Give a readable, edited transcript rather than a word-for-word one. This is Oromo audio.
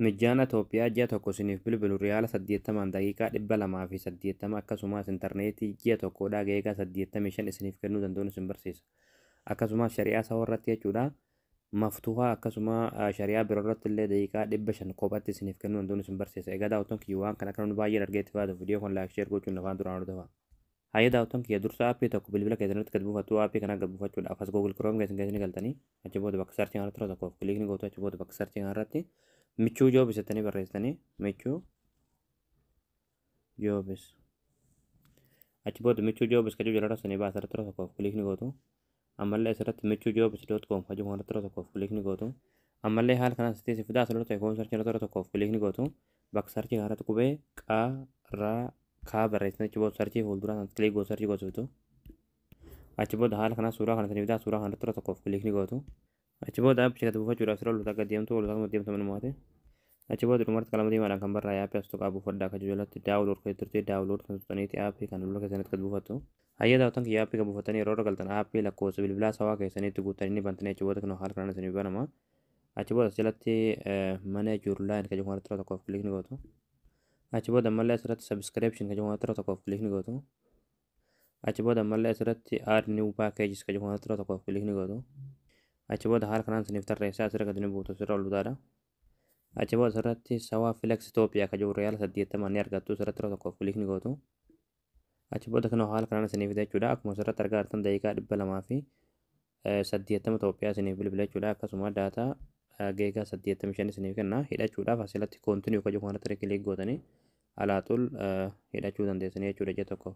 Mijjaan Itoophiyaa ji'a tokko isiniif bilbilu riyaala 80 daqiiqaa 280 akkasumas intarneetii ji'a tokkodhaa geegaa 85 isiniif kennuu danda'uun isin barsiisa. Akkasumas shari'aa isaa irratti jechuudha maftuhaa akkasuma shari'aa biroo irratti illee daqiiqaa 500 kophaatti isiniif kennuu danda'uun isin barsiisa. Egaa daawwattoon kiyya waan kana akka namni baay'een argeetti fayyadu viidiyoo kan laayik sheer gochuun lafaan duraan hordofaa. Hayya daawwattoon kiyya dursa aappii tokko bilbila keessanitti gad buufattu aappii kana gad buufachuudhaaf as Google Chrome keessanii galtanii achi booda bakka sarchii kanarratti tokko tokkoof kiliikni gootu achi booda bakka sarchii kanarratti michuu joobis jettanii barreessitanii michuu joobis achi booda michuu joobis kajuu jala rasanii baasarratti tokkoof kiliikni gootu ammallee asirratti michuu joobis.com kajuu kanarratti tokkoof kiliikni gootu ammallee haala kanaan sitti fidaa asirratti ekoon sarchii irratti tokkoof kiliikni gootu bakka sarchii kanarratti qubee kaa barreessitanii achi booda sarchii fuulduraan kiliik gootu sarchii gootu achi booda haala kanaan suuraa kana sanii fidaa suuraa kanarratti tokkoof kiliikni gootu achi booda aappii gad buufachuudhaaf sirra loltaa deemtu loltaa deemtu manumaati achi booda dhumarratti qalama diimaadhaan kan barraa'e aappii as tuqaa buufadhaa akka jalatti daawulood kan turte daawulood kan tutaniiti aappii kan lolta keessanitti gad buufattu hayya daawwattan kiyya aappii gad buufatanii yeroo galtan aappii lakkoofsa bilbilaa sawaa keessanitti guuttanii bantanii achi booda kan haala kanaan isinii banama achi booda jalatti mana juurlaan kan jedhamu tokkoof kiliikni gootu achi booda ammallee asirratti sabskiripshin kan jedhamu tokkoof kiliikni gootu achi booda ammallee asirratti aad niw paakeejis kan jedhamu tokkoof kiliikni gootu achi booda haala kanaan isiniif tarreessaa asirra gadi buutu sirra olutaadha achi booda asirratti sawaa filex Itoophiyaa kan jedhu riyaala 80 ni argattu asirratti tokkoof kiliikni gootu achi booda kan haala kanaan isiniif jechuudha akkuma asirratti argaa jirtan daqiiqaa 280 Itoophiyaa isiniif bilbila jechuudha akkasuma daataa geegaa 85 isiniif kenna hidhachuudhaaf asirratti koontiniyuu kan jedhu kanatti kiliik gootanii alaaxul hidhachuu dandeessanii jechuudha jecha tokko.